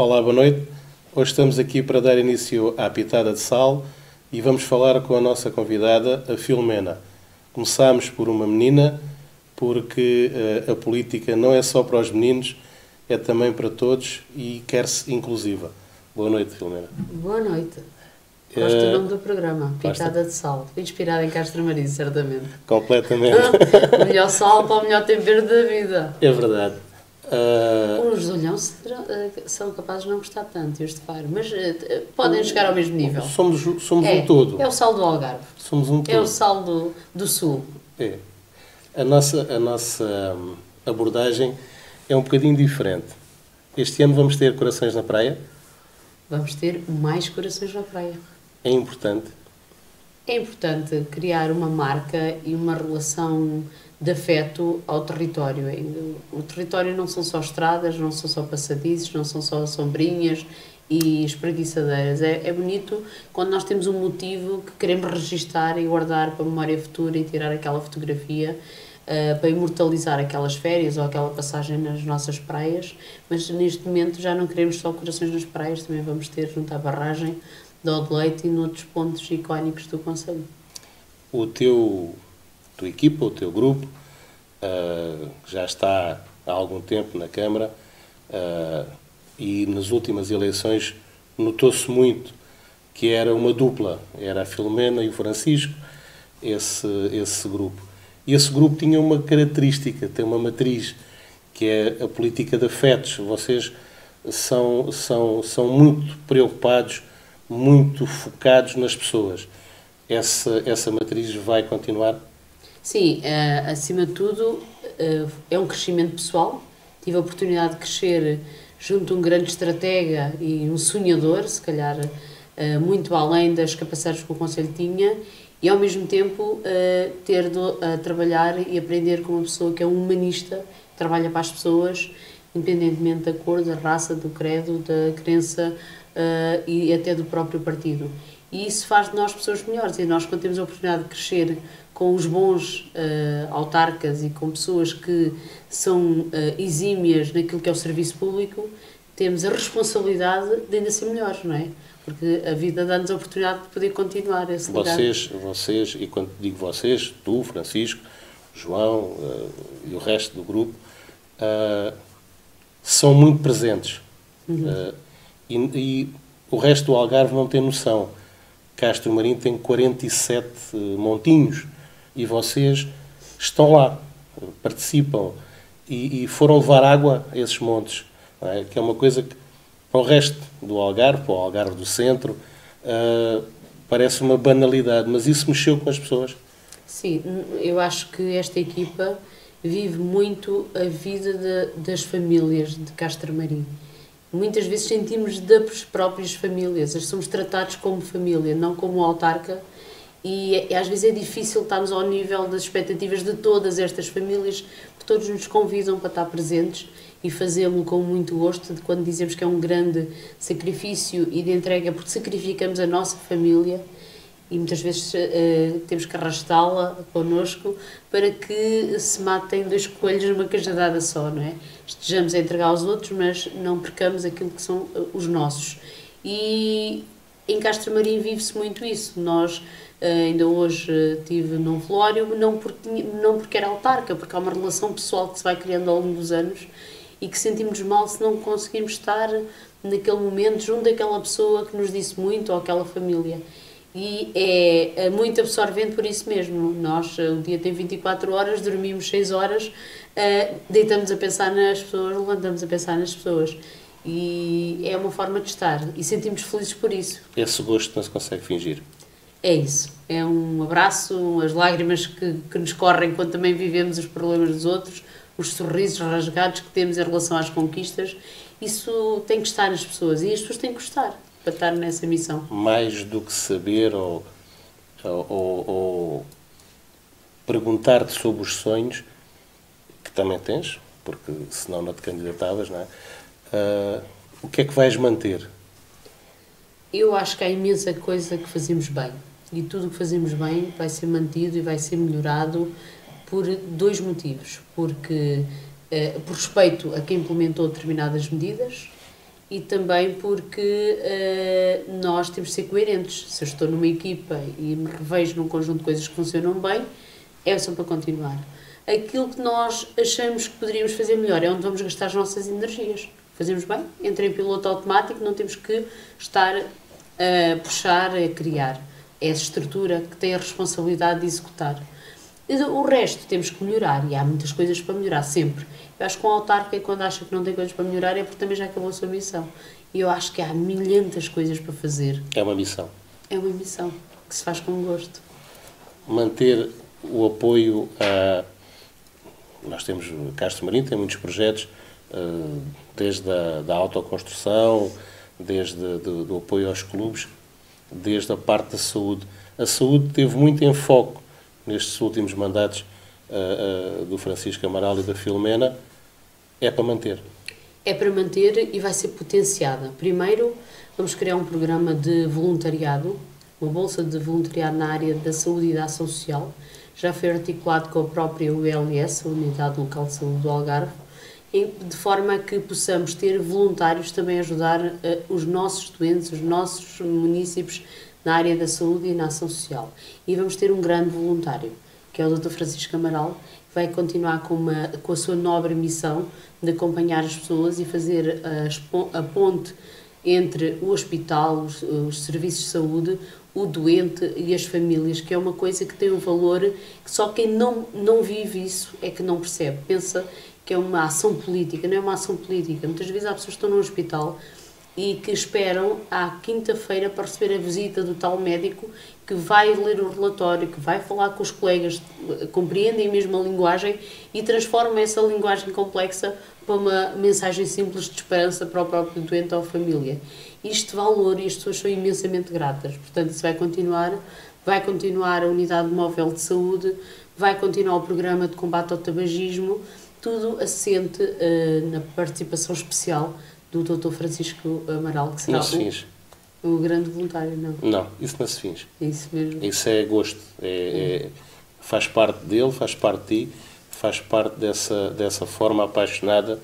Olá, boa noite. Hoje estamos aqui para dar início à Pitada de Sal e vamos falar com a nossa convidada, a Filomena. Começámos por uma menina, porque a política não é só para os meninos, é também para todos e quer-se inclusiva. Boa noite, Filomena. Boa noite. Gosto do nome do programa, Pitada de Sal. Inspirada em Castro Marim, certamente. Completamente. O melhor sal para o melhor tempero da vida. É verdade. Os de Olhão são capazes de não gostar tanto, e os de Faro, mas podem chegar ao mesmo nível. Somos um todo. É o sal do Algarve. Somos um todo. É o sal do Sul. É. A nossa abordagem é um bocadinho diferente. Este ano vamos ter Corações na Praia. Vamos ter mais corações na praia. É importante. É importante criar uma marca e uma relação de afeto ao território. O território não são só estradas, não são só passadizes, não são só sombrinhas e espreguiçadeiras. É bonito quando nós temos um motivo que queremos registar e guardar para a memória futura e tirar aquela fotografia para imortalizar aquelas férias ou aquela passagem nas nossas praias, mas neste momento já não queremos só corações nas praias, também vamos ter junto à barragem de Odileite e noutros pontos icónicos do concelho. Tua equipa, o teu grupo, já está há algum tempo na Câmara e nas últimas eleições notou-se muito que era uma dupla, era a Filomena e o Francisco, esse grupo. E esse grupo tinha uma característica, tem uma matriz, que é a política de afetos. Vocês são muito preocupados, muito focados nas pessoas. Essa matriz vai continuar? Sim, acima de tudo, é um crescimento pessoal. Tive a oportunidade de crescer junto a um grande estratega e um sonhador, se calhar muito além das capacidades que o Conselho tinha, e ao mesmo tempo ter a trabalhar e aprender com uma pessoa que é um humanista, que trabalha para as pessoas, independentemente da cor, da raça, do credo, da crença e até do próprio partido. E isso faz de nós pessoas melhores, e nós, quando temos a oportunidade de crescer com os bons autarcas e com pessoas que são exímias naquilo que é o serviço público, temos a responsabilidade de ainda ser melhores, não é? Porque a vida dá-nos a oportunidade de poder continuar esse legado. Vocês, e quando digo vocês, tu, Francisco, João e o resto do grupo, são muito presentes. Uhum. E o resto do Algarve não tem noção. Castro Marim tem 47 montinhos e vocês estão lá, participam e foram levar água a esses montes, não é? Que é uma coisa que para o resto do Algarve, para o Algarve do Centro, parece uma banalidade, mas isso mexeu com as pessoas. Sim, eu acho que esta equipa vive muito a vida das famílias de Castro Marim. Muitas vezes sentimos das próprias famílias, somos tratados como família, não como autarca, e às vezes é difícil estarmos ao nível das expectativas de todas estas famílias, que todos nos convidam para estar presentes e fazê-lo com muito gosto, de quando dizemos que é um grande sacrifício e de entrega, porque sacrificamos a nossa família e muitas vezes temos que arrastá-la connosco para que se matem dois coelhos numa cajadada só, não é? Estejamos a entregar aos outros, mas não percamos aquilo que são os nossos. E em Castro Marim vive-se muito isso. Nós ainda hoje estive num velório, não porque era autarca, porque há uma relação pessoal que se vai criando ao longo dos anos e que sentimos mal se não conseguimos estar naquele momento junto daquela pessoa que nos disse muito, ou aquela família. E é muito absorvente por isso mesmo. Nós, o dia tem 24 horas, dormimos 6 horas, deitamos a pensar nas pessoas, levantamos a pensar nas pessoas. E é uma forma de estar. E sentimos felizes por isso. Esse gosto não se consegue fingir. É isso. É um abraço, as lágrimas que nos correm quando também vivemos os problemas dos outros, os sorrisos rasgados que temos em relação às conquistas. Isso tem que estar nas pessoas e as pessoas têm que gostar para estar nessa missão. Mais do que saber ou perguntar-te sobre os sonhos, que também tens, porque senão não te candidatavas, não é? O que é que vais manter? Eu acho que há imensa coisa que fazemos bem. E tudo o que fazemos bem vai ser mantido e vai ser melhorado por dois motivos. Porque, por respeito a quem implementou determinadas medidas e também porque nós temos de ser coerentes. Se eu estou numa equipa e me revejo num conjunto de coisas que funcionam bem, é só para continuar. Aquilo que nós achamos que poderíamos fazer melhor é onde vamos gastar as nossas energias. Fazemos bem, entra em piloto automático, não temos que estar a puxar, a criar. É essa estrutura que tem a responsabilidade de executar. O resto temos que melhorar, e há muitas coisas para melhorar, sempre. Eu acho que um autarca, quando acha que não tem coisas para melhorar, é porque também já acabou a sua missão. E eu acho que há milhentas coisas para fazer. É uma missão. É uma missão que se faz com gosto. Manter o apoio a... Nós temos, Castro Marim tem muitos projetos, desde a autoconstrução, desde do apoio aos clubes, desde a parte da saúde. A saúde teve muito em foco nestes últimos mandatos do Francisco Amaral e da Filomena. É para manter. É para manter e vai ser potenciada. Primeiro, vamos criar um programa de voluntariado, uma bolsa de voluntariado na área da saúde e da ação social. Já foi articulado com a própria ULS, a Unidade Local de Saúde do Algarve, de forma a que possamos ter voluntários também a ajudar os nossos doentes, os nossos munícipes na área da saúde e na ação social. E vamos ter um grande voluntário, que é o Dr. Francisco Amaral, que vai continuar com a sua nobre missão de acompanhar as pessoas e fazer a ponte entre o hospital, os serviços de saúde, o doente e as famílias, que é uma coisa que tem um valor que só quem não vive isso é que não percebe. Pensa que é uma ação política, não é uma ação política. Muitas vezes há pessoas que estão no hospital e que esperam à quinta-feira para receber a visita do tal médico que vai ler o relatório, que vai falar com os colegas, compreendem mesmo a linguagem e transforma essa linguagem complexa para uma mensagem simples de esperança para o próprio doente ou a família. Isto valor e as pessoas são imensamente gratas. Portanto, isso vai continuar a unidade móvel de saúde, vai continuar o programa de combate ao tabagismo, tudo assente na participação especial do Dr. Francisco Amaral, que será o grande voluntário, não? Não, isso não se finge. Isso mesmo. Isso é gosto. Faz parte dele, faz parte de ti, faz parte dessa forma apaixonada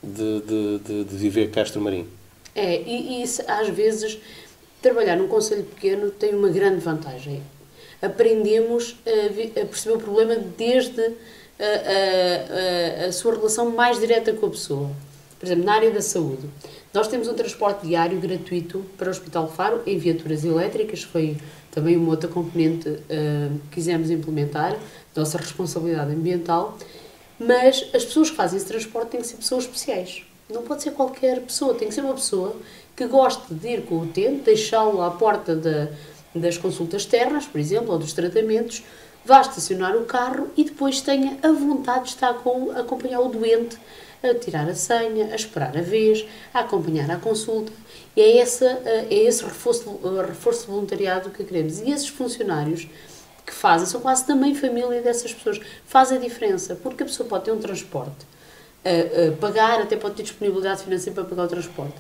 de viver Castro Marim. E isso, às vezes, trabalhar num concelho pequeno tem uma grande vantagem. Aprendemos a perceber o problema desde a sua relação mais direta com a pessoa. Por exemplo, na área da saúde, nós temos um transporte diário gratuito para o Hospital Faro em viaturas elétricas, foi também uma outra componente que quisemos implementar, nossa responsabilidade ambiental, mas as pessoas que fazem esse transporte têm que ser pessoas especiais. Não pode ser qualquer pessoa, tem que ser uma pessoa que goste de ir com o utente, deixá-lo à porta das consultas externas, por exemplo, ou dos tratamentos, vá estacionar o carro e depois tenha a vontade de estar a acompanhar o doente, a tirar a senha, a esperar a vez, a acompanhar a consulta. E é esse reforço de voluntariado que queremos. E esses funcionários que fazem, são quase também família dessas pessoas, fazem a diferença, porque a pessoa pode ter um transporte, pagar, até pode ter disponibilidade financeira para pagar o transporte,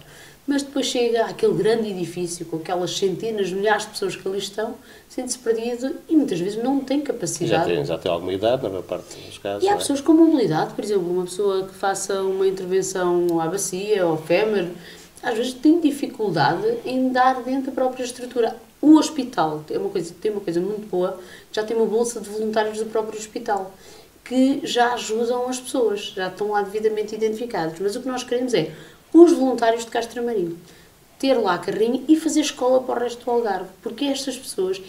mas depois chega àquele grande edifício com aquelas centenas, milhares de pessoas que ali estão, sente-se perdido e muitas vezes não tem capacidade. Já tem alguma idade, na maior parte dos casos. E há pessoas com mobilidade, por exemplo, uma pessoa que faça uma intervenção à bacia ou ao fémur, às vezes tem dificuldade em dar dentro da própria estrutura. O hospital tem uma coisa muito boa, já tem uma bolsa de voluntários do próprio hospital, que já ajudam as pessoas, já estão lá devidamente identificados. Mas o que nós queremos é os voluntários de Castro Marim, ter lá carrinho e fazer escola para o resto do Algarve, porque estas pessoas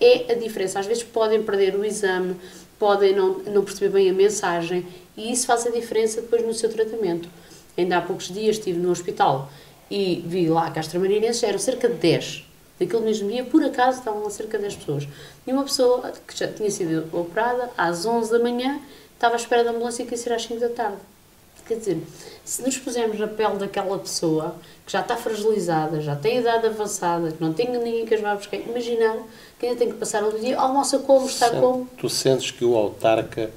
é a diferença. Às vezes podem perder o exame, podem não perceber bem a mensagem e isso faz a diferença depois no seu tratamento. Ainda há poucos dias estive no hospital e vi lá Castramarinenses, eram cerca de 10. Naquele mesmo dia, por acaso, estavam lá cerca de 10 pessoas. E uma pessoa que já tinha sido operada às 11 da manhã, estava à espera da ambulância que ia ser às 5 da tarde. Quer dizer, se nos pusermos na pele daquela pessoa que já está fragilizada, já tem idade avançada, que não tem ninguém que as vá buscar, imaginar que ainda tem que passar o dia, almoça como, está como. Tu sentes que o autarca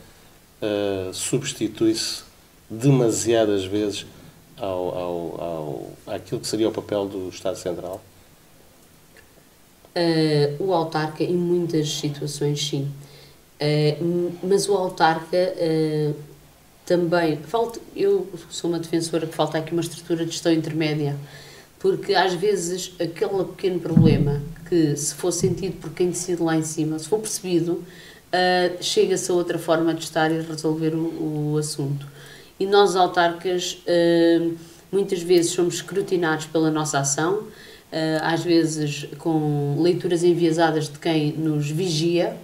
substitui-se demasiadas vezes àquilo que seria o papel do Estado Central? O autarca, em muitas situações, sim. Mas o autarca também, eu sou uma defensora que falta aqui uma estrutura de gestão intermédia, porque às vezes aquele pequeno problema que se for sentido por quem decide lá em cima, se for percebido, chega-se a outra forma de estar e resolver o assunto. E nós, autarcas, muitas vezes somos escrutinados pela nossa ação, às vezes com leituras enviesadas de quem nos vigia,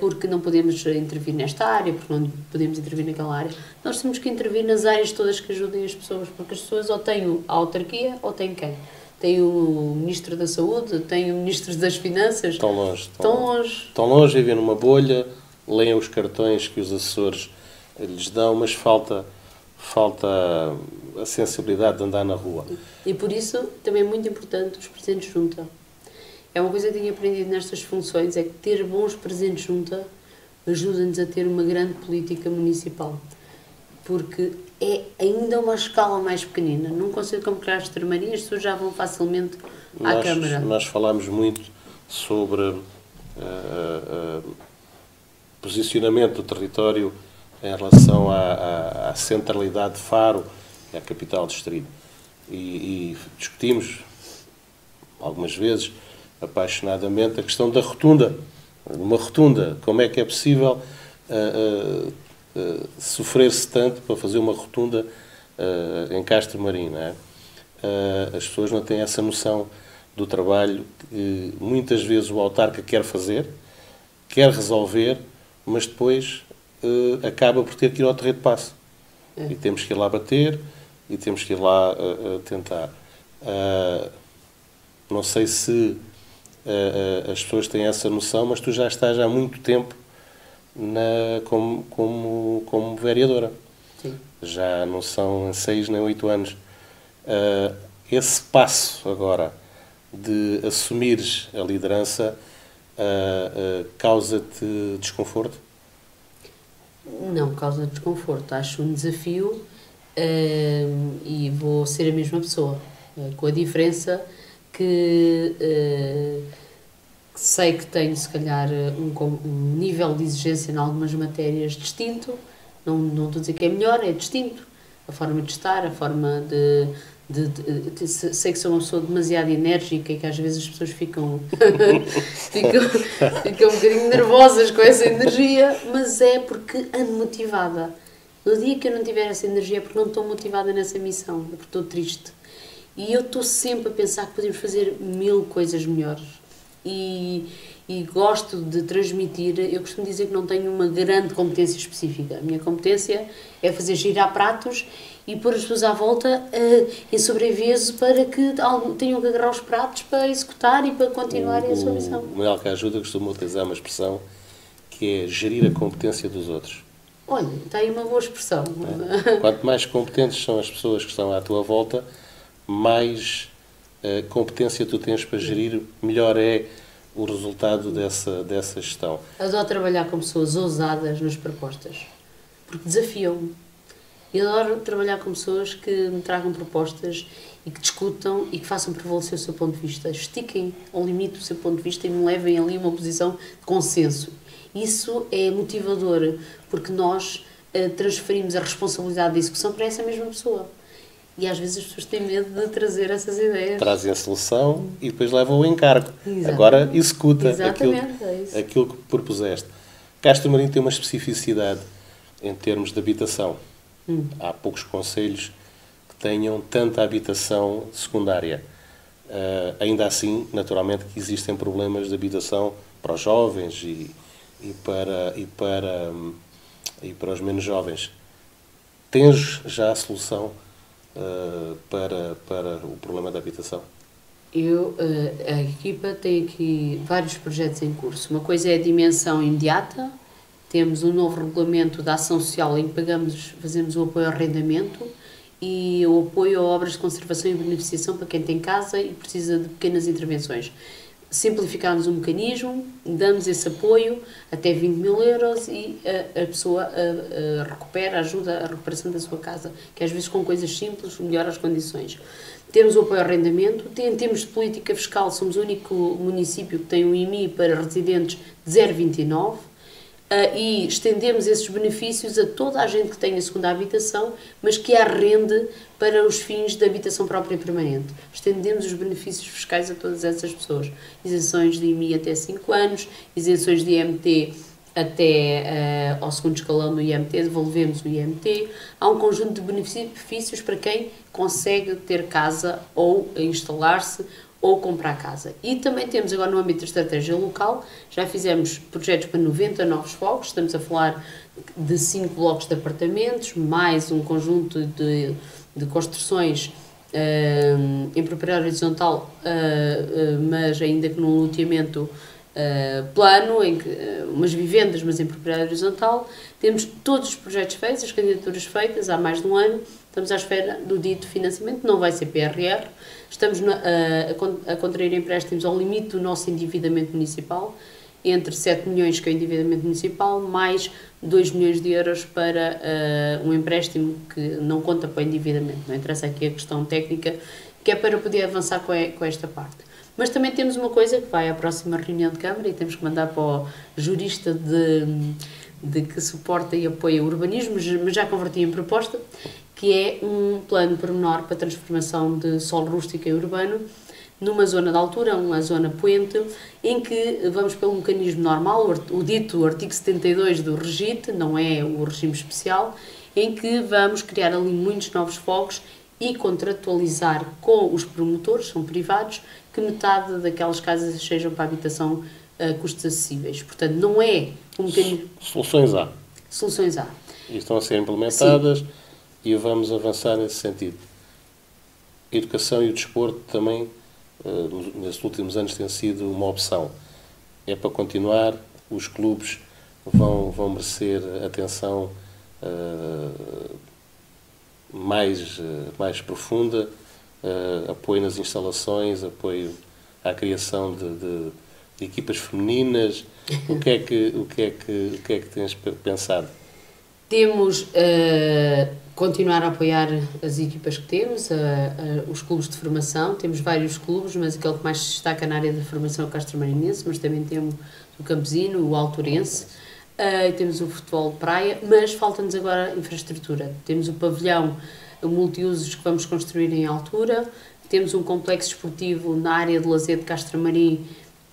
porque não podemos intervir nesta área, porque não podemos intervir naquela área. Nós temos que intervir nas áreas todas que ajudem as pessoas, porque as pessoas ou têm a autarquia ou têm quem? Tem o Ministro da Saúde, tem o Ministro das Finanças. Estão longe. Estão longe, vivem numa bolha, leem os cartões que os assessores lhes dão, mas falta a sensibilidade de andar na rua. E por isso também é muito importante os presentes junta. É uma coisa que tenho aprendido nestas funções, é que ter bons presentes junta ajuda-nos a ter uma grande política municipal. Porque é ainda uma escala mais pequenina. Num concelho como Castramarim, as pessoas já vão facilmente à Câmara. Nós falámos muito sobre posicionamento do território em relação à centralidade de Faro, que é a capital do distrito. E discutimos algumas vezes apaixonadamente a questão da rotunda. Uma rotunda, como é que é possível sofrer-se tanto para fazer uma rotunda em Castramarim, não é? As pessoas não têm essa noção do trabalho que muitas vezes o autarca quer fazer, quer resolver, mas depois acaba por ter que ir ao terreiro de passo. E temos que ir lá bater e temos que ir lá tentar. Não sei se as pessoas têm essa noção, mas tu já estás há muito tempo como vereadora. Sim. Já não são 6 nem 8 anos. Esse passo agora de assumires a liderança causa-te desconforto? Não causa desconforto. Acho um desafio e vou ser a mesma pessoa, com a diferença que sei que tenho, se calhar, um nível de exigência em algumas matérias distinto. Não estou a dizer que é melhor, é distinto. A forma de estar, a forma sei que sou uma pessoa demasiado enérgica e que às vezes as pessoas ficam um bocadinho nervosas com essa energia, mas é porque ando motivada. No dia que eu não tiver essa energia é porque não estou motivada nessa missão, é porque estou triste. E eu estou sempre a pensar que podemos fazer 1000 coisas melhores. E gosto de transmitir. Eu costumo dizer que não tenho uma grande competência específica. A minha competência é fazer girar pratos e pôr as pessoas à volta em sobreaviso para que tenham que agarrar os pratos para executar e para continuarem a sua missão. O Manuel Cajuda costuma utilizar uma expressão que é gerir a competência dos outros. Olha, está aí uma boa expressão. Quanto mais competentes são as pessoas que estão à tua volta, mais competência tu tens para gerir, melhor é o resultado dessa gestão. Adoro trabalhar com pessoas ousadas nas propostas, porque desafiam-me. E adoro trabalhar com pessoas que me tragam propostas e que discutam e que façam prevalecer o seu ponto de vista. Estiquem ao limite o seu ponto de vista e me levem ali a uma posição de consenso. Isso é motivador, porque nós transferimos a responsabilidade da execução para essa mesma pessoa. E às vezes as pessoas têm medo de trazer essas ideias. Trazem a solução e depois levam o encargo. Exatamente. Agora executa aquilo que propuseste. Castramarim tem uma especificidade em termos de habitação. Há poucos concelhos que tenham tanta habitação secundária. Ainda assim, naturalmente, que existem problemas de habitação para os jovens e para os menos jovens. Tens já a solução para o problema da habitação? A equipa tem aqui vários projetos em curso. Uma coisa é a dimensão imediata. Temos um novo regulamento da ação social em que fazemos o apoio ao arrendamento e o apoio a obras de conservação e beneficiação para quem tem casa e precisa de pequenas intervenções. Simplificámos o mecanismo, damos esse apoio até 20.000 euros e a pessoa ajuda a recuperação da sua casa, que às vezes com coisas simples melhora as condições. Temos o apoio ao arrendamento, em termos de política fiscal somos o único município que tem um IMI para residentes de 0,29, e estendemos esses benefícios a toda a gente que tem a segunda habitação, mas que a rende para os fins da habitação própria e permanente. Estendemos os benefícios fiscais a todas essas pessoas. Isenções de IMI até 5 anos, isenções de IMT até ao segundo escalão do IMT, devolvemos o IMT. Há um conjunto de benefícios para quem consegue ter casa ou instalar-se ou comprar casa. E também temos agora no âmbito da estratégia local, já fizemos projetos para 90 novos fogos, estamos a falar de 5 blocos de apartamentos, mais um conjunto de construções em propriedade horizontal, mas ainda que num loteamento plano, em que, umas vivendas, mas em propriedade horizontal. Temos todos os projetos feitos, as candidaturas feitas há mais de um ano, estamos à espera do dito financiamento, não vai ser PRR, estamos a contrair empréstimos ao limite do nosso endividamento municipal, entre 7 milhões que é o endividamento municipal, mais 2 milhões de euros para um empréstimo que não conta para o endividamento, não interessa aqui a questão técnica, que é para poder avançar com esta parte. Mas também temos uma coisa que vai à próxima reunião de Câmara e temos que mandar para o jurista de que suporta e apoia o urbanismo, mas já converti em proposta, que é um plano pormenor para a transformação de solo rústico e urbano numa zona de altura, uma zona poente, em que vamos pelo mecanismo normal, o dito artigo 72 do REGIT, não é o regime especial, em que vamos criar ali muitos novos fogos e contratualizar com os promotores, são privados, que metade daquelas casas sejam para habitação a custos acessíveis. Portanto, não é um mecanismo... Soluções há. Soluções há. E estão a ser implementadas. Sim. E vamos avançar nesse sentido. A educação e o desporto também, nesses últimos anos, tem sido uma opção. É para continuar, os clubes vão merecer atenção mais profunda, apoio nas instalações, apoio à criação de equipas femininas. O que é que tens pensado? Temos continuar a apoiar as equipas que temos, os clubes de formação. Temos vários clubes, mas aquele que mais se destaca na área da formação é o Castramarinense, mas também temos o Campesino, o Alturense, temos o futebol de praia, mas falta-nos agora infraestrutura. Temos o pavilhão multiusos que vamos construir em altura, temos um complexo esportivo na área de lazer de Castramarim,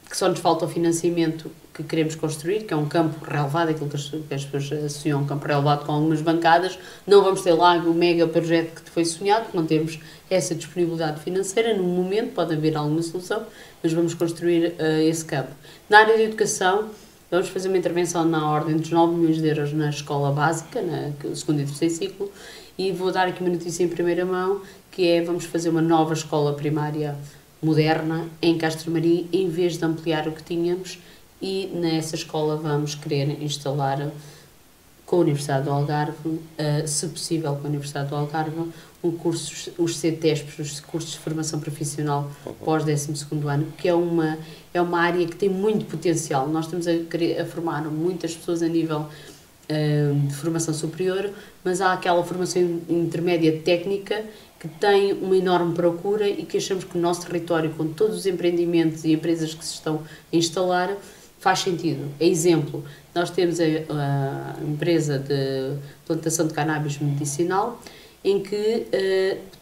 que só nos falta o financiamento que queremos construir, que é um campo relevado, aquilo que as pessoas associam a um campo relevado com algumas bancadas. Não vamos ter lá o mega projeto que foi sonhado, porque não temos essa disponibilidade financeira. No momento pode haver alguma solução, mas vamos construir esse campo. Na área da educação, vamos fazer uma intervenção na ordem dos 9 milhões de euros na escola básica, no segundo e terceiro ciclo, e vou dar aqui uma notícia em primeira mão, que é, vamos fazer uma nova escola primária moderna em Castramarim, em vez de ampliar o que tínhamos, e nessa escola vamos querer instalar com a Universidade do Algarve, se possível com a Universidade do Algarve, os CTESPs, os cursos de formação profissional pós 12º ano, que é uma área que tem muito potencial. Nós estamos a formar muitas pessoas a nível de formação superior, mas há aquela formação intermédia técnica que tem uma enorme procura e que achamos que o nosso território, com todos os empreendimentos e empresas que se estão a instalar, faz sentido. Exemplo, nós temos a empresa de plantação de cannabis medicinal, em que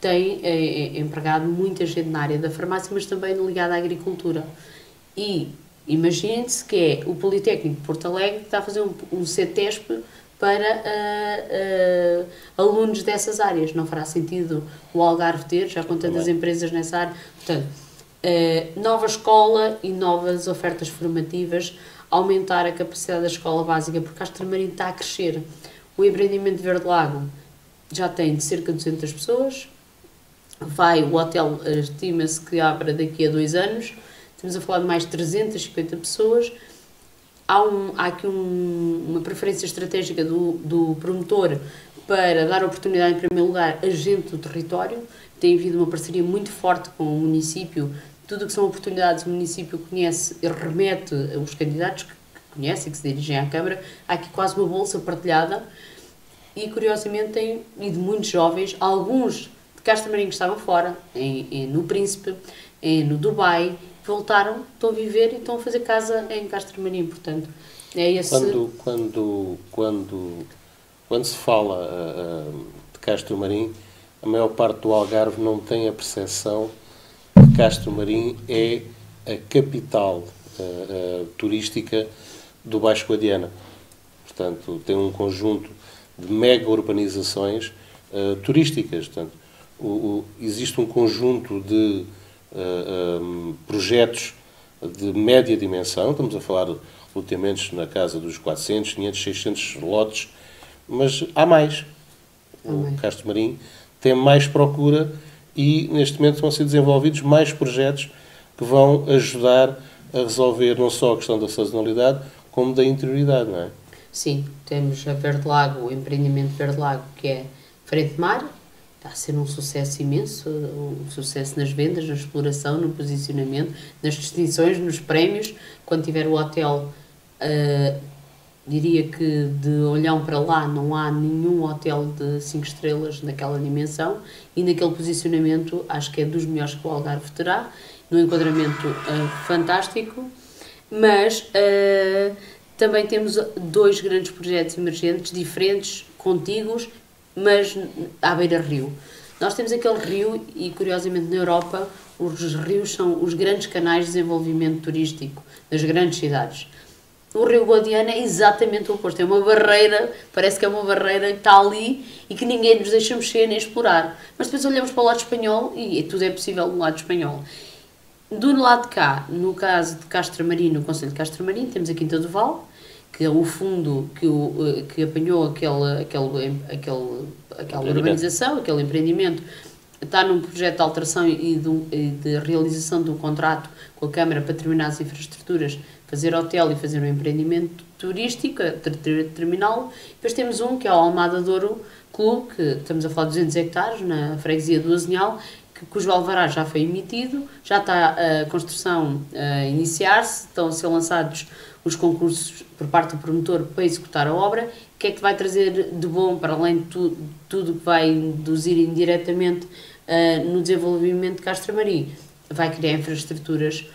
tem empregado muita gente na área da farmácia, mas também ligada à agricultura. E imagine-se que é o Politécnico de Porto Alegre que está a fazer um CTESP para alunos dessas áreas. Não fará sentido o Algarve ter, já com tantas empresas nessa área. Portanto, nova escola e novas ofertas formativas, aumentar a capacidade da escola básica, porque Castramarim está a crescer. O empreendimento Verde Lago já tem de cerca de 200 pessoas, o hotel estima-se que abra daqui a 2 anos, estamos a falar de mais de 350 pessoas. Há aqui uma preferência estratégica do promotor para dar oportunidade, em primeiro lugar, a gente do território. Tem havido uma parceria muito forte com o município. Tudo o que são oportunidades o município conhece e remete os candidatos que conhecem, que se dirigem à Câmara. Há aqui quase uma bolsa partilhada e, curiosamente, tem ido muitos jovens, alguns de Castramarim que estavam fora, no Príncipe, no Dubai, voltaram, estão a viver e estão a fazer casa em Castramarim. Portanto, É esse... Quando se fala de Castro Marim, a maior parte do Algarve não tem a percepção que Castro Marim é a capital turística do Baixo Guadiana. Portanto, tem um conjunto de mega urbanizações turísticas. Portanto, existe um conjunto de projetos de média dimensão, estamos a falar de loteamentos na casa dos 400, 500, 600 lotes, mas há mais. O Castro Marim tem mais procura e, neste momento, vão ser desenvolvidos mais projetos que vão ajudar a resolver não só a questão da sazonalidade, como da interioridade, não é? Sim, temos a Verde Lago, o empreendimento Verde Lago, que é frente de mar, está a ser um sucesso imenso, um sucesso nas vendas, na exploração, no posicionamento, nas distinções, nos prémios. Quando tiver o hotel, diria que de Olhão para lá não há nenhum hotel de 5 estrelas naquela dimensão e naquele posicionamento acho que é dos melhores que o Algarve terá, num enquadramento fantástico, mas também temos 2 grandes projetos emergentes, diferentes, contíguos, mas à beira-rio. Nós temos aquele rio e, curiosamente, na Europa, os rios são os grandes canais de desenvolvimento turístico das grandes cidades. O Rio Guadiana é exatamente o oposto, é uma barreira, parece que é uma barreira que está ali e que ninguém nos deixa mexer nem explorar. Mas depois olhamos para o lado espanhol e tudo é possível no lado espanhol. Do lado de cá, no caso de Castro Marim, no concelho de Castro Marim, temos a Quinta do Val, que é o fundo que apanhou aquela urbanização, aquele empreendimento, está num projeto de alteração e de realização de um contrato com a Câmara para terminar as infraestruturas, fazer hotel e fazer um empreendimento turístico, terminal. Depois temos um que é o Almada Douro Clube, que estamos a falar de 200 hectares, na freguesia do Azinhal, cujo alvará já foi emitido, já está a construção a iniciar-se, estão a ser lançados os concursos por parte do promotor para executar a obra. O que é que vai trazer de bom, para além de tudo que vai induzir indiretamente no desenvolvimento de Castro Marim? Vai criar infraestruturas,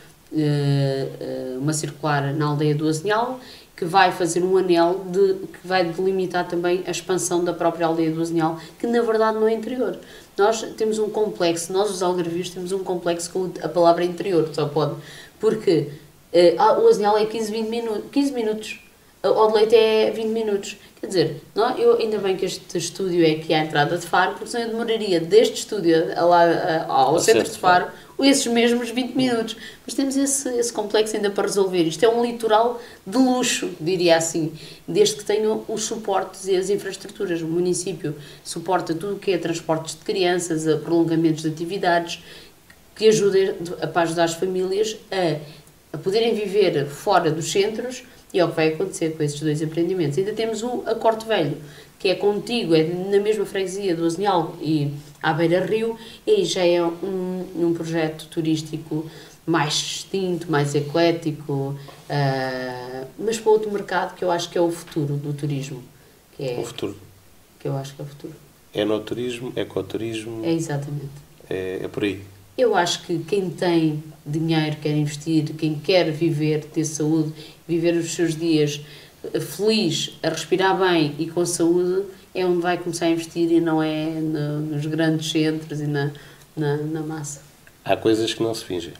uma circular na aldeia do Azinhal, que vai fazer um anel que vai delimitar também a expansão da própria aldeia do Azinhal, que na verdade não é interior. Nós temos um complexo, nós os algarvios temos um complexo com a palavra interior, só pode, porque o Azinhal é 15 minutos, o de Leite é 20 minutos. Quer dizer, não, ainda bem que este estúdio é aqui à entrada de Faro, porque senão eu demoraria deste estúdio ao centro de Faro esses mesmos 20 minutos. Mas temos esse complexo ainda para resolver. Isto é um litoral de luxo, diria assim, desde que tenham os suportes e as infraestruturas. O município suporta tudo o que é transportes de crianças, prolongamentos de atividades, que ajudem para ajudar as famílias a poderem viver fora dos centros. E é o que vai acontecer com esses 2 empreendimentos. Ainda temos a Corte Velho, que é contíguo, é na mesma freguesia do Azinhal e à beira-rio, e já é um projeto turístico mais distinto, mais eclético, mas para outro mercado que eu acho que é o futuro do turismo. O futuro. Que eu acho que é o futuro. É no turismo, ecoturismo. É exatamente. É por aí. Eu acho que quem tem dinheiro, quer investir, quem quer viver, ter saúde, viver os seus dias feliz, a respirar bem e com saúde, é onde vai começar a investir e não é nos grandes centros e na massa. Há coisas que não se fingem.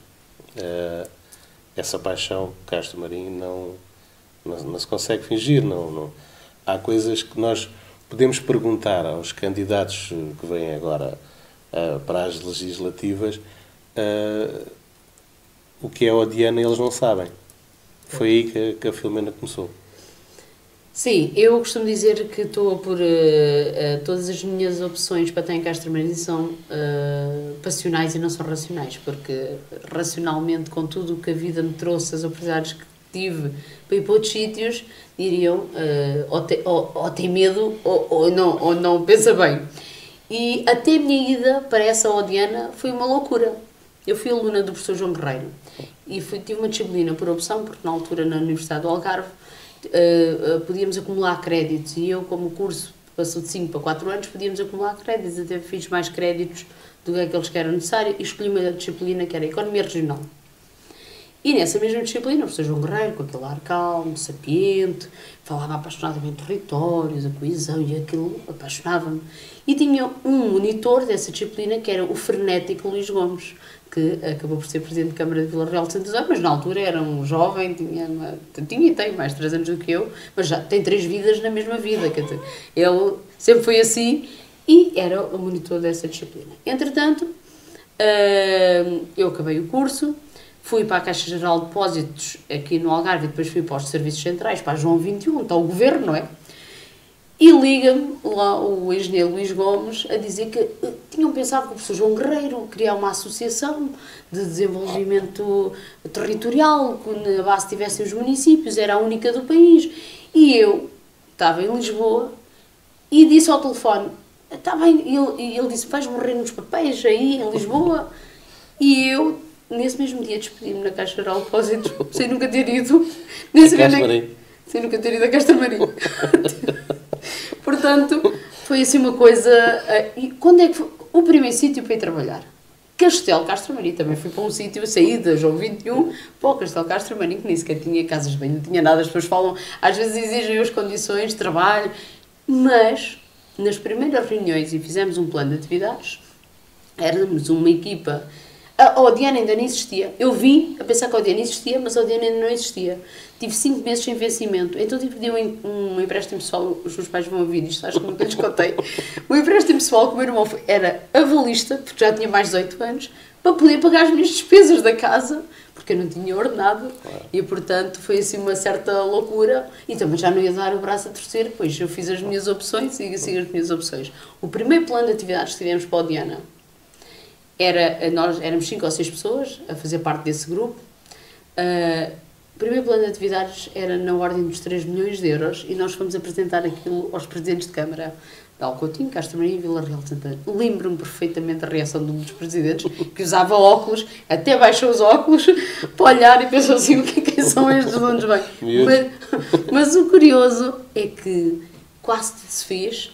Essa paixão Castro Marim não se consegue fingir. Não. Há coisas que nós podemos perguntar aos candidatos que vêm agora para as legislativas o que é Odiana e eles não sabem. Foi aí que a Filomena começou. Sim, eu costumo dizer que estou por todas as minhas opções para estar em Castro Marim são passionais e não são racionais, porque racionalmente, com tudo o que a vida me trouxe, as oportunidades que tive para ir para outros sítios, diriam ou tem medo ou não pensa bem. E até a minha ida para essa Odiana foi uma loucura. Eu fui aluna do professor João Guerreiro e tive uma disciplina por opção, porque na altura na Universidade do Algarve podíamos acumular créditos e eu, como o curso passou de 5 para 4 anos, podíamos acumular créditos, até fiz mais créditos do que aqueles que eram necessários e escolhi uma disciplina que era Economia Regional. E nessa mesma disciplina, o professor João Guerreiro, com aquele ar calmo, sapiente, falava apaixonadamente de territórios, a coesão e aquilo apaixonava-me. E tinha um monitor dessa disciplina que era o frenético Luís Gomes, que acabou por ser presidente da Câmara de Vila Real de Santo Antônio, mas na altura era um jovem, tinha e tem mais 3 anos do que eu, mas já tem 3 vidas na mesma vida, quer dizer, ele sempre foi assim e era o monitor dessa disciplina. Entretanto, eu acabei o curso, fui para a Caixa Geral de Depósitos aqui no Algarve e depois fui para os Serviços Centrais, para a João 21, está o governo, não é? E liga-me lá o engenheiro Luís Gomes a dizer que tinham pensado que o professor João Guerreiro criar uma associação de desenvolvimento territorial, que na base tivessem os municípios, era a única do país. E eu estava em Lisboa e disse ao telefone, está bem, e ele disse, vais morrer nos papéis aí em Lisboa? E eu, nesse mesmo dia, despedi-me na Caixa Geral de Depósitos, sem nunca ter ido, nem saber sem nunca ter ido a Castelmarim. Portanto, foi assim uma coisa... E quando é que foi? O primeiro sítio para ir trabalhar? Castelo Castelmarim. Também fui para um sítio, saí da João 21 para o Castelo Castelmarim, que nem sequer tinha casas de banho, não tinha nada. As pessoas falam, às vezes exigem as condições de trabalho, mas nas primeiras reuniões, e fizemos um plano de atividades, éramos uma equipa... A Odiana ainda não existia. Eu vim a pensar que a Odiana existia, mas a Odiana ainda não existia. Tive 5 meses sem vencimento. Então tive de pedir um empréstimo pessoal. Os meus pais vão ouvir isto, acho que nunca lhes contei. O empréstimo pessoal que o meu irmão era avalista, porque já tinha mais de 18 anos, para poder pagar as minhas despesas da casa, porque eu não tinha ordenado. E, portanto, foi assim uma certa loucura. E também já não ia dar o braço a torcer, pois eu fiz as minhas opções e sigo as minhas opções. O primeiro plano de atividades que tivemos para a Odiana nós éramos 5 ou 6 pessoas a fazer parte desse grupo. O primeiro plano de atividades era na ordem dos 3 milhões de euros e nós fomos apresentar aquilo aos presidentes de Câmara de Alcotim, Castelmarim e Vila Real de Santana. Lembro-me perfeitamente da reação de um dos presidentes, que usava óculos, até baixou os óculos para olhar e pensou assim, quem são estes, de onde vêm? Mas o curioso é que quase tudo se fez,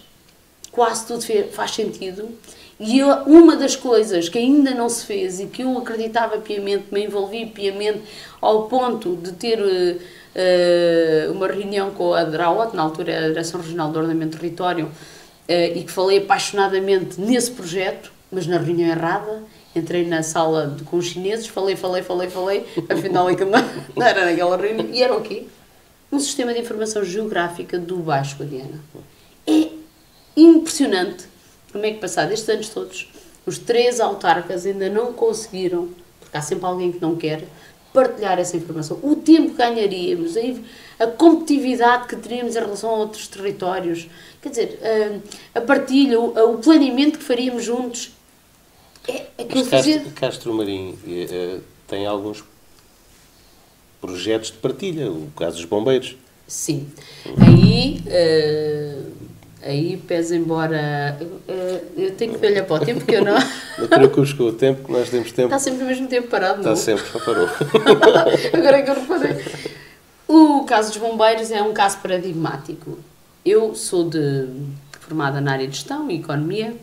quase tudo faz sentido. E uma das coisas que ainda não se fez e que eu acreditava piamente, me envolvi piamente, ao ponto de ter uma reunião com a DRAOT, na altura a Direção Regional do Ordenamento do Território, e que falei apaixonadamente nesse projeto, mas na reunião errada, entrei na sala com os chineses, falei, afinal não era naquela reunião, e era o quê? Um sistema de informação geográfica do Baixo Guadiana. É impressionante como é que, passados estes anos todos, os 3 autarcas ainda não conseguiram, porque há sempre alguém que não quer, partilhar essa informação. O tempo que ganharíamos, a competitividade que teríamos em relação a outros territórios, quer dizer, a partilha, o planeamento que faríamos juntos, Castelmarim tem alguns projetos de partilha, o caso dos bombeiros. Sim. Aí pesa embora... eu tenho que olhar para o tempo, porque eu não... Não te preocupes com o tempo, que nós temos tempo... Está sempre no mesmo tempo parado, não? Está sempre, já parou. Agora é que eu reparei. O caso dos bombeiros é um caso paradigmático. Eu sou formada na área de gestão e economia,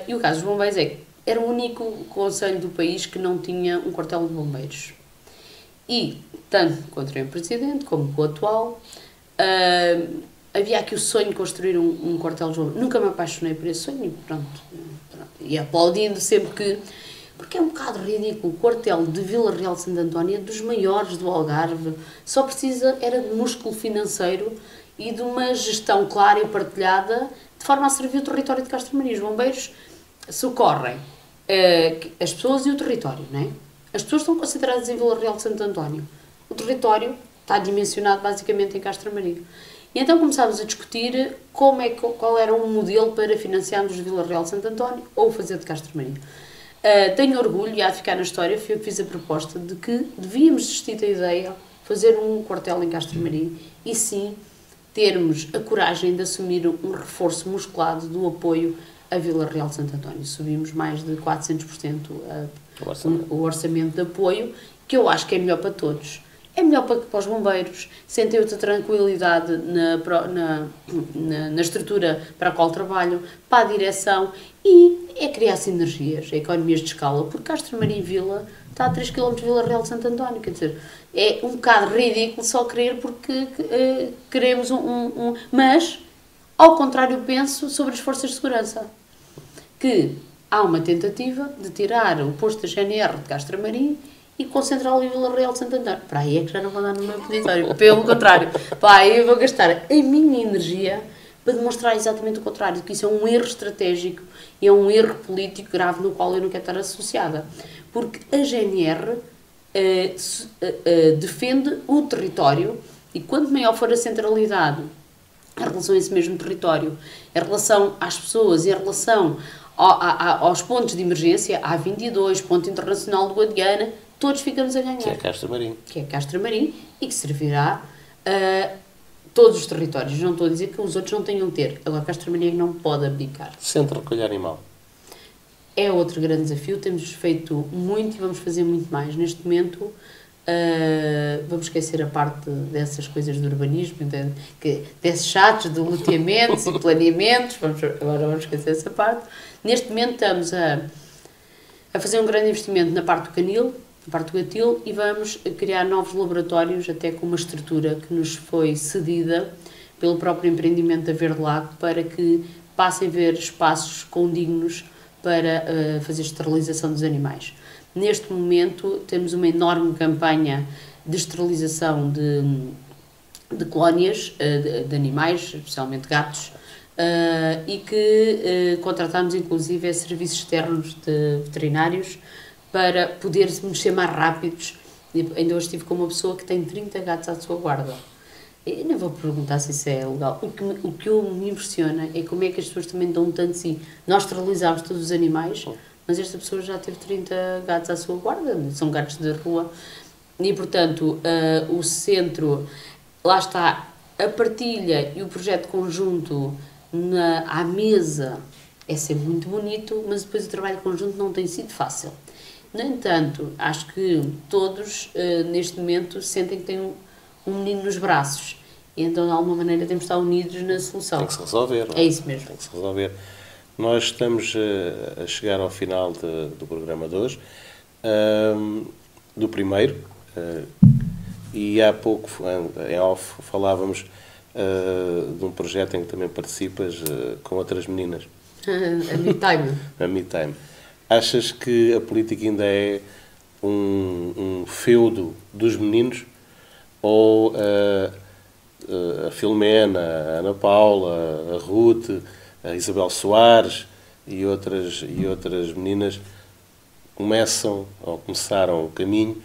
e o caso dos bombeiros era o único concelho do país que não tinha um quartel de bombeiros. E, tanto contra o presidente como com o atual... havia aqui o sonho de construir um quartel de bombeiros. Nunca me apaixonei por esse sonho e pronto. E aplaudindo sempre que... Porque é um bocado ridículo. O quartel de Vila Real de Santo Antônio é dos maiores do Algarve. Só era de músculo financeiro e de uma gestão clara e partilhada de forma a servir o território de Castelmarim. Os bombeiros socorrem as pessoas e o território, não é? As pessoas estão consideradas em Vila Real de Santo Antônio. O território está dimensionado basicamente em Castelmarim. E então começámos a discutir qual era o modelo para financiarmos Vila Real de Santo Antônio ou fazer de Castelmarim. Tenho orgulho, e há de ficar na história, fui eu que fiz a proposta de que devíamos desistir da ideia de fazer um quartel em Castelmarim e sim termos a coragem de assumir um reforço musculado do apoio a Vila Real de Santo Antônio. Subimos mais de 400% o orçamento de apoio, que eu acho que é melhor para todos. É melhor para os bombeiros, sentem outra tranquilidade na estrutura para a qual trabalham, para a direção, e é criar sinergias, economias de escala, porque Castro Marim Vila está a 3 km de Vila Real de Santo António, quer dizer, é um bocado ridículo só querer porque queremos mas, ao contrário, penso sobre as forças de segurança, que há uma tentativa de tirar o posto da GNR de Castro Marim e concentrá-lo em Vila Real de Santo António. Para aí é que já não vou dar no meu peditório, pelo contrário, para aí eu vou gastar a minha energia para demonstrar exatamente o contrário, que isso é um erro estratégico e é um erro político grave no qual eu não quero estar associada. Porque a GNR defende o território e quanto maior for a centralidade em relação a esse mesmo território, em relação às pessoas, em relação aos pontos de emergência, a A22, Ponto Internacional de Guadiana, todos ficamos a ganhar. Que é Castro Marim. Que é Castro Marim e que servirá a todos os territórios. Não estou a dizer que os outros não tenham de ter. Agora, Castro Marim não pode abdicar. Centro de recolha animal. É outro grande desafio. Temos feito muito e vamos fazer muito mais. Neste momento, vamos esquecer a parte dessas coisas do urbanismo, desses chatos de loteamentos e planeamentos. Agora vamos esquecer essa parte. Neste momento estamos a fazer um grande investimento na parte do canil, na parte do gatil, e vamos criar novos laboratórios, até com uma estrutura que nos foi cedida pelo próprio empreendimento da Verde Lago, para que passem a ver espaços condignos para fazer esterilização dos animais. Neste momento temos uma enorme campanha de esterilização de colónias de animais, especialmente gatos, e que contratamos inclusive serviços externos de veterinários para podermos ser mais rápidos. Ainda hoje estive com uma pessoa que tem 30 gatos à sua guarda. Eu não vou perguntar se isso é legal. O que me impressiona é como é que as pessoas também dão tanto assim. Nós esterilizamos todos os animais, mas esta pessoa já teve 30 gatos à sua guarda, são gatos de rua. E, portanto, o centro, lá está, a partilha e o projeto conjunto à mesa é sempre muito bonito, mas depois o trabalho conjunto não tem sido fácil. No entanto, acho que todos, neste momento, sentem que têm um menino nos braços. E então, de alguma maneira, temos de estar unidos na solução. Tem que se resolver. É isso mesmo. Tem que se resolver. Nós estamos a chegar ao final do programa de hoje, do primeiro, e há pouco, em off, falávamos de um projeto em que também participas com outras meninas. A Me Time. A Me Time. Achas que a política ainda é um feudo dos meninos? Ou a Filomena, a Ana Paula, a Ruth, a Isabel Soares e outras meninas começaram o caminho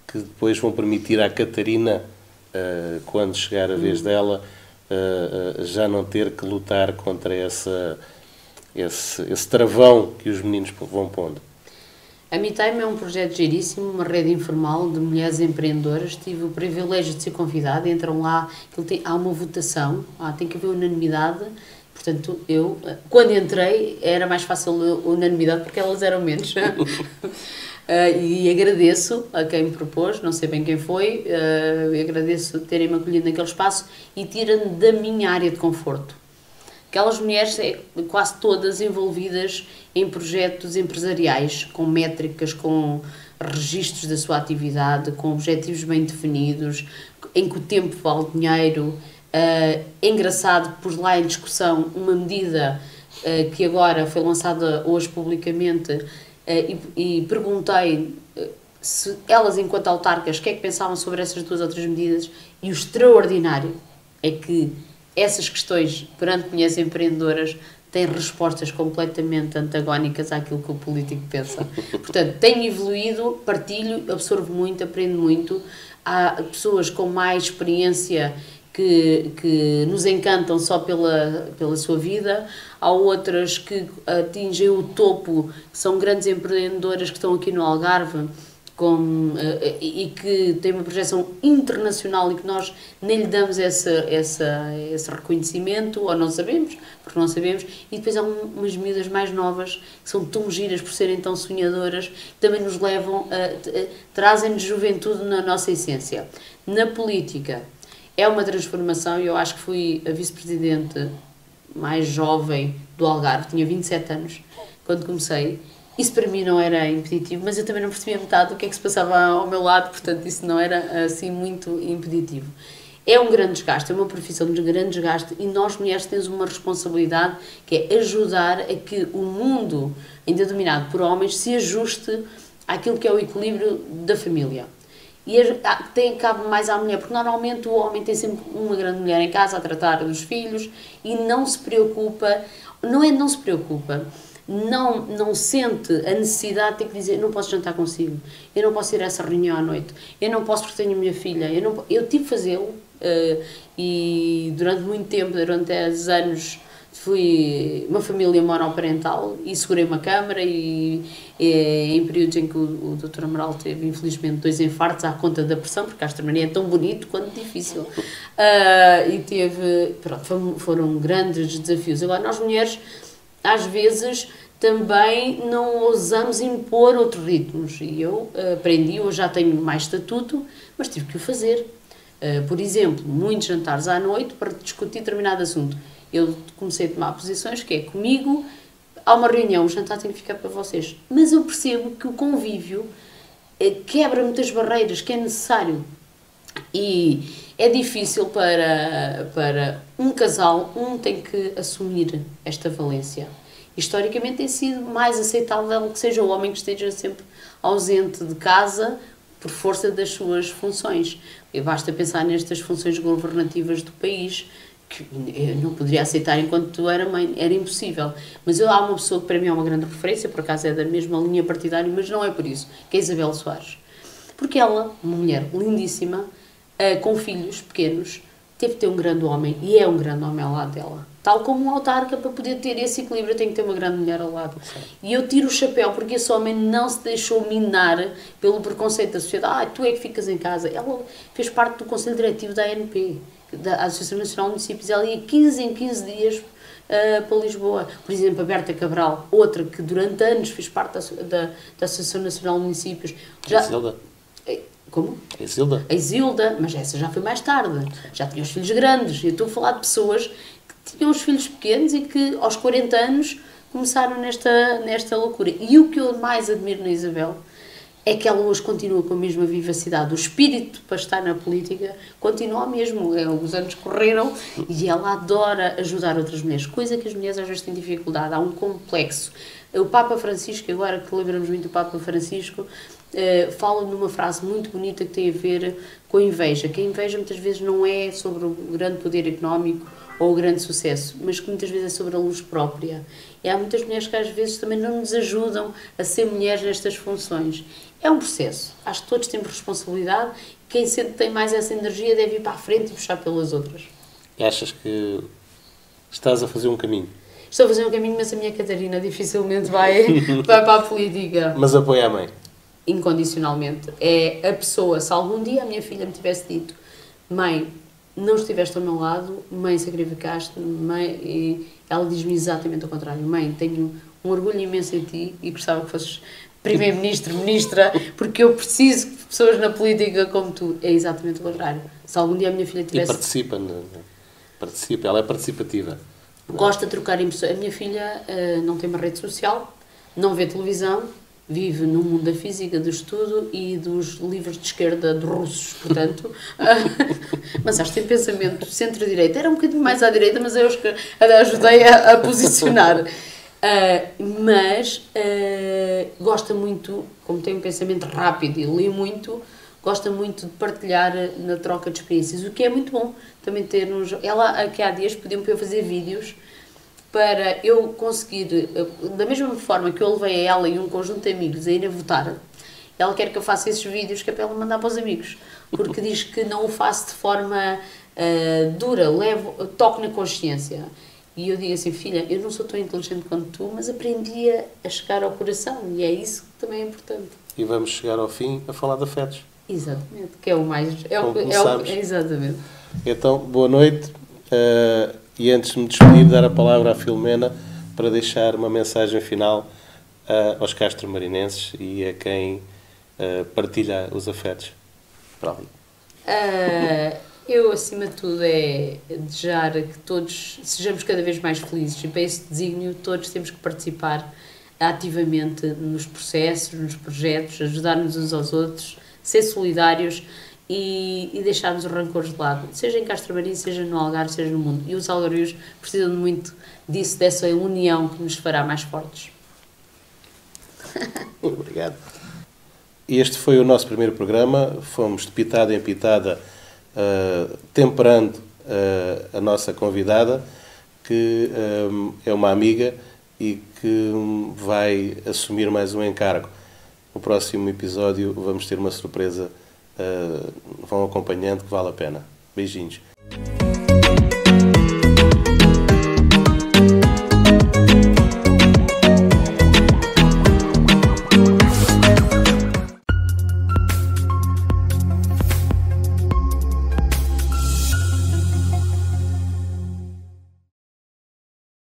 que depois vão permitir à Catarina, quando chegar a vez dela, já não ter que lutar contra esse travão que os meninos vão pondo? A Me Time é um projeto giríssimo, uma rede informal de mulheres empreendedoras. Tive o privilégio de ser convidada, entram lá, há uma votação, tem que haver unanimidade. Portanto, eu, quando entrei, era mais fácil a unanimidade porque elas eram menos. E agradeço a quem me propôs, não sei bem quem foi, agradeço terem-me acolhido naquele espaço e tira-me da minha área de conforto. Aquelas mulheres, quase todas envolvidas em projetos empresariais, com métricas, com registros da sua atividade, com objetivos bem definidos, em que o tempo vale dinheiro. É engraçado, pus lá em discussão uma medida que agora foi lançada hoje publicamente e perguntei se elas, enquanto autarcas, o que é que pensavam sobre essas duas ou três medidas, e o extraordinário é que essas questões, perante mulheres empreendedoras, têm respostas completamente antagónicas àquilo que o político pensa. Portanto, tenho evoluído, partilho, absorvo muito, aprendo muito. Há pessoas com mais experiência que nos encantam só pela sua vida. Há outras que atingem o topo, que são grandes empreendedoras que estão aqui no Algarve e que tem uma projeção internacional e que nós nem lhe damos esse reconhecimento, ou não sabemos, porque não sabemos, e depois há umas miúdas mais novas que são tão giras por serem tão sonhadoras, que também nos levam trazem-nos juventude na nossa essência. Na política é uma transformação, eu acho que fui a vice-presidente mais jovem do Algarve, tinha 27 anos quando comecei. Isso para mim não era impeditivo, mas eu também não percebia metade do que é que se passava ao meu lado, portanto isso não era assim muito impeditivo. É um grande desgaste, é uma profissão de grande desgaste e nós mulheres temos uma responsabilidade que é ajudar a que o mundo, ainda dominado por homens, se ajuste àquilo que é o equilíbrio da família. E cabe mais à mulher, porque normalmente o homem tem sempre uma grande mulher em casa a tratar dos filhos e não se preocupa, não sente a necessidade de ter que dizer: não posso jantar consigo, eu não posso ir a essa reunião à noite, eu não posso porque tenho a minha filha, eu tive que fazê-lo e durante muito tempo, durante 10 anos, fui uma família monoparental e segurei uma câmara e em períodos em que o Dr. Amaral teve infelizmente 2 infartos à conta da pressão, porque a Castromaria é tão bonito quanto difícil e foram grandes desafios. Agora nós mulheres às vezes também não ousamos impor outros ritmos e eu aprendi, eu já tenho mais estatuto, mas tive que o fazer. Por exemplo, muitos jantares à noite para discutir determinado assunto. Eu comecei a tomar posições que é: comigo há uma reunião, o jantar tem que ficar para vocês. Mas eu percebo que o convívio quebra muitas barreiras, que é necessário. E é difícil para um casal, tem que assumir esta valência. Historicamente tem sido mais aceitável que seja o homem que esteja sempre ausente de casa por força das suas funções. E basta pensar nestas funções governativas do país, que eu não poderia aceitar enquanto era mãe, era impossível. Mas há uma pessoa que para mim é uma grande referência, por acaso é da mesma linha partidária, mas não é por isso, que é a Isabel Soares. Porque ela, uma mulher lindíssima, com filhos pequenos, teve que ter um grande homem, e é um grande homem ao lado dela. Tal como um autarca, para poder ter esse equilíbrio, tem que ter uma grande mulher ao lado. Sim. E eu tiro o chapéu, porque esse homem não se deixou minar pelo preconceito da sociedade. Tu é que ficas em casa. Ela fez parte do Conselho Diretivo da ANP, da Associação Nacional de Municípios. Ela ia 15 em 15 dias para Lisboa. Por exemplo, a Berta Cabral, outra que durante anos fez parte da Associação Nacional de Municípios. Como? A Isilda, mas essa já foi mais tarde. Já tinha os filhos grandes. Eu estou a falar de pessoas que tinham os filhos pequenos e que aos 40 anos começaram nesta loucura. E o que eu mais admiro na Isabel é que ela hoje continua com a mesma vivacidade. O espírito para estar na política continua o mesmo. Os anos correram e ela adora ajudar outras mulheres, coisa que as mulheres às vezes têm dificuldade. Há um complexo. O Papa Francisco, agora que lembramos muito do Papa Francisco, fala numa frase muito bonita que tem a ver com a inveja. Que a inveja muitas vezes não é sobre o grande poder económico ou o grande sucesso, mas que muitas vezes é sobre a luz própria. E há muitas mulheres que às vezes também não nos ajudam a ser mulheres nestas funções. É um processo. Acho que todos temos responsabilidade. Quem tem mais essa energia deve ir para a frente e puxar pelas outras. E achas que estás a fazer um caminho? Estou a fazer um caminho, mas a minha Catarina dificilmente vai para a política. Mas apoia a mãe? Incondicionalmente. É a pessoa, se algum dia a minha filha me tivesse dito: mãe, não estiveste ao meu lado, mãe, sacrificaste, mãe, e ela diz-me exatamente o contrário: mãe, tenho um orgulho imenso em ti e gostava que fosses primeiro-ministro, ministra, porque eu preciso de pessoas na política como tu. É exatamente o contrário. Se algum dia a minha filha tivesse... E participa, ela é participativa. Gosta de trocar impressões. A minha filha não tem uma rede social, não vê televisão, vive no mundo da física, do estudo e dos livros de esquerda de russos, portanto. Mas acho que tem pensamento centro-direita. Era um bocadinho mais à direita, mas eu a ajudei a posicionar. Mas gosta muito, como tem um pensamento rápido e lê muito, gosta muito de partilhar na troca de experiências, o que é muito bom. Também termos... Ela, aqui há dias, pediu-me para eu fazer vídeos para eu conseguir, da mesma forma que eu levei a ela e um conjunto de amigos a ir a votar, ela quer que eu faça esses vídeos que é para ela mandar para os amigos, porque diz que não o faço de forma dura, toco na consciência. E eu digo assim, filha, eu não sou tão inteligente quanto tu, mas aprendi a chegar ao coração, e é isso que também é importante. E vamos chegar ao fim a falar de afetos. Exatamente, que é o mais... Exatamente. Então, boa noite. E antes de me despedir, dar a palavra à Filomena para deixar uma mensagem final aos castramarinenses e a quem partilha os afetos. Para ali. Eu, acima de tudo, é desejar que todos sejamos cada vez mais felizes, e para esse desígnio todos temos que participar ativamente nos processos, nos projetos, ajudar-nos uns aos outros, ser solidários e deixarmos os rancores de lado, seja em Castramarim, seja no Algarve, seja no mundo. E os algarvios precisam muito disso, dessa união que nos fará mais fortes. Obrigado. Este foi o nosso primeiro programa. Fomos de pitada em pitada temperando a nossa convidada, que é uma amiga e que vai assumir mais um encargo. No próximo episódio vamos ter uma surpresa, vão acompanhando, que vale a pena. Beijinhos.